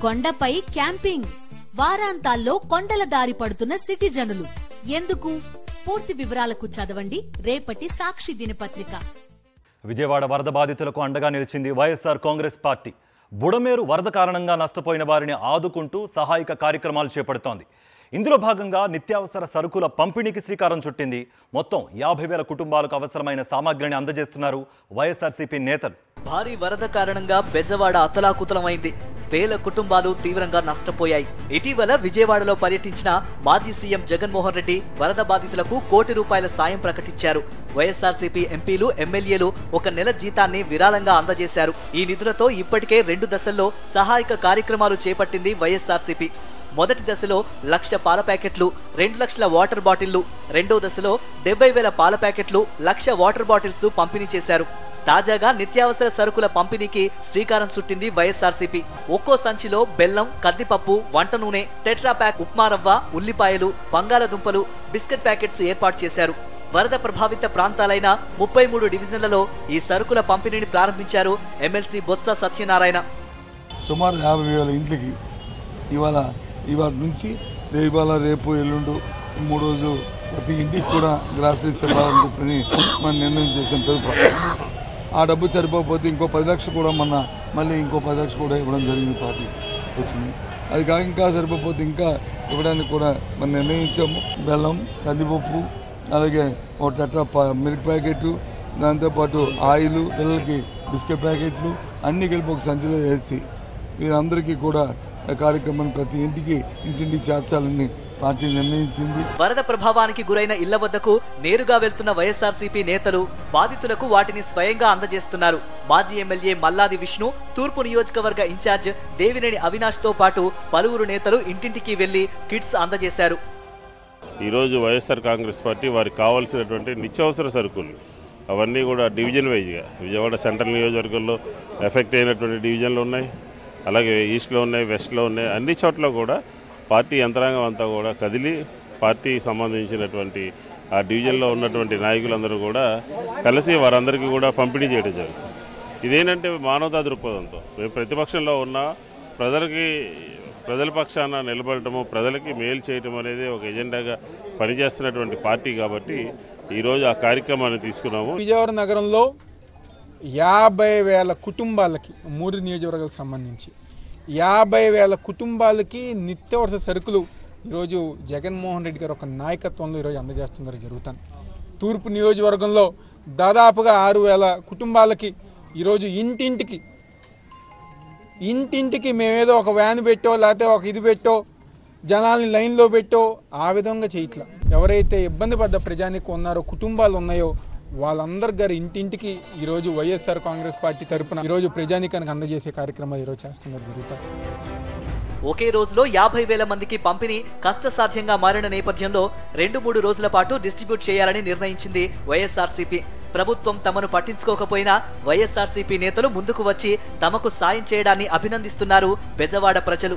కొండపై క్యాంపింగ్, వారాంతాల్లో కొండల దారి పడుతున్న సిటిజనులు ఎందుకు? పూర్తి వివరాలకు చదవండి రేపటి సాక్షి దినపత్రిక. విజయవాడ వరద బాధితులకు అండగా నిలిచింది వైఎస్ఆర్ కాంగ్రెస్ పార్టీ. బుడమేరు వరద కారణంగా నష్టపోయిన వారిని ఆదుకుంటూ సహాయక కార్యక్రమాలు చేపడుతోంది. ఇందులో భాగంగా నిత్యావసర సరుకుల పంపిణీకి శ్రీకారం చుట్టింది. మొత్తం 50,000 కుటుంబాలకు అవసరమైన సామాగ్రిని అందజేస్తున్నారు వైఎస్ఆర్సీపీ నేతలు. భారీ వరద కారణంగా బెజవాడ అతలాకుతలమైంది. వేల కుటుంబాలు తీవ్రంగా నష్టపోయాయి. ఇటీవల విజయవాడలో పర్యటించిన మాజీ సీఎం జగన్మోహన్ రెడ్డి వరద బాధితులకు ₹1 కోటి సాయం ప్రకటించారు. వైఎస్ఆర్సీపీ ఎంపీలు, ఎమ్మెల్యేలు 1 నెల జీతాన్ని విరాళంగా అందజేశారు. ఈ నిధులతో ఇప్పటికే 2 దశల్లో సహాయక కార్యక్రమాలు చేపట్టింది వైఎస్ఆర్సీపీ. మొదటి దశలో 1,00,000 పాల ప్యాకెట్లు, 2 లక్షల వాటర్ బాటిళ్లు, రెండో దశలో 70,000 పాల ప్యాకెట్లు, 1,00,000 వాటర్ బాటిల్స్ పంపిణీ చేశారు. తాజాగా నిత్యావసర సరుకుల పంపిణీకి శ్రీకారం చుట్టింది వైఎస్ఆర్సీపీ. ఒక్కో సంచిలో బెల్లం, కందిపప్పు, వంట నూనె, టెట్రా ప్యాక్ ఉప్మా రవ్వ, ఉల్లిపాయలు, బంగాళదుంపలు, బిస్కెట్ ప్యాకెట్స్ ఏర్పాటు చేశారు. వరద ప్రభావిత ప్రాంతాలైన 33 డివిజన్లలో ఈ సరుకుల పంపిణీని ప్రారంభించారు ఎమ్మెల్సీ బొత్స సత్యనారాయణ. సుమారు 50,000 ఇంట్లకి ఇవాళ నుంచి రేపు ఎల్లుండు 3 రోజులు ప్రతి ఇంటికి కూడా గ్రాసరీస్ ఇవ్వాలని మనం నిర్ణయం చేసిన ప్రభుత్వం. ఆ డబ్బు సరిపోకపోతే ఇంకో 10 లక్షలు కూడా మళ్ళీ ఇంకో 10 లక్షలు కూడా ఇవ్వడం జరిగింది. పార్టీ వచ్చింది. అది కాక ఇంకా సరిపోతే ఇంకా ఇవ్వడానికి కూడా మనం నిర్ణయించాము. బెల్లం, కందిపప్పు, అలాగే ఒక టెట్రా మిల్క్ ప్యాకెట్, దాంతోపాటు ఆయిల్, పిల్లలకి బిస్కెట్ ప్యాకెట్లు అన్నీ కలిపి ఒక సంచిలో వేసి వీరందరికీ కూడా కార్యక్రమాన్ని ప్రతి ఇంటింటికి చేర్చాలని పార్టీ నిర్ణయించింది. వరద ప్రభావానికి గురైన ఇళ్ల వద్దకు నేరుగా వెళ్తున్న వైఎస్ఆర్సీపీ నేతలు బాధితులకు వాటిని స్వయంగా అందజేస్తున్నారు. మాజీ ఎమ్మెల్యే మల్లాది విష్ణు, తూర్పు నియోజకవర్గ ఇన్ఛార్జ్ దేవినేని అవినాష్ తో పాటు పలువురు నేతలు ఇంటింటికి వెళ్లి కిట్స్ అందజేశారు. ఈరోజు వైఎస్ఆర్ కాంగ్రెస్ పార్టీ వారికి కావాల్సినటువంటి నిత్యావసర సరుకులు అవన్నీ కూడా డివిజన్ వైజ్గా విజయవాడ సెంట్రల్ నియోజకవర్గంలో ఎఫెక్ట్ అయినటువంటి డివిజన్లు ఉన్నాయి, అలాగే ఈస్ట్లో ఉన్నాయి, వెస్ట్లో ఉన్నాయి. అన్ని చోట్ల కూడా పార్టీ యంత్రాంగం అంతా కూడా కదిలి పార్టీకి సంబంధించినటువంటి ఆ డివిజన్లో ఉన్నటువంటి నాయకులందరూ కూడా కలిసి వారందరికీ కూడా పంపిణీ చేయడం జరుగుతుంది. ఇదేంటంటే మానవతా దృక్పథంతో మేము ప్రతిపక్షంలో ఉన్న ప్రజల పక్షాన నిలబడటము, ప్రజలకి మేలు చేయటం అనేది ఒక ఎజెండాగా పనిచేస్తున్నటువంటి పార్టీ కాబట్టి ఈరోజు ఆ కార్యక్రమాన్ని తీసుకున్నాము. విజయవాడ నగరంలో 50,000 కుటుంబాలకి 3 నియోజకవర్గాలకు సంబంధించి 50,000 కుటుంబాలకి నిత్యావసర సరుకులు ఈరోజు జగన్మోహన్ రెడ్డి గారు ఒక నాయకత్వంలో ఈరోజు అందజేస్తున్నారు జరుగుతాను. తూర్పు నియోజకవర్గంలో దాదాపుగా 6,000 కుటుంబాలకి ఈరోజు ఇంటింటికి మేమేదో ఒక వ్యాన్ పెట్టో లేకపోతే ఒక ఇది పెట్టో జనాల్ని లైన్లో పెట్టో ఆ విధంగా చేయట్లా. ఎవరైతే ఇబ్బంది పడ్డ ప్రజానికి ఉన్నారో, కుటుంబాలు ఉన్నాయో వాళ్ళందరి గారు ఇంటింటికి ఈరోజు వైఎస్ఆర్ కాంగ్రెస్ పార్టీ తరఫున ఈరోజు ప్రజానికానికి అందజేసే కార్యక్రమాలు ఈరోజు చేస్తున్నారు జరుగుతారు. ఒకే రోజులో 50,000 మందికి పంపిణీ కష్టసాధ్యంగా మారిన నేపథ్యంలో 2-3 రోజుల పాటు డిస్ట్రిబ్యూట్ చేయాలని నిర్ణయించింది వైఎస్ఆర్సీపీ. ప్రభుత్వం తమను పట్టించుకోకపోయినా వైఎస్ఆర్సీపీ నేతలు ముందుకు వచ్చి తమకు సాయం చేయడాన్ని అభినందిస్తున్నారు బెజవాడ ప్రజలు.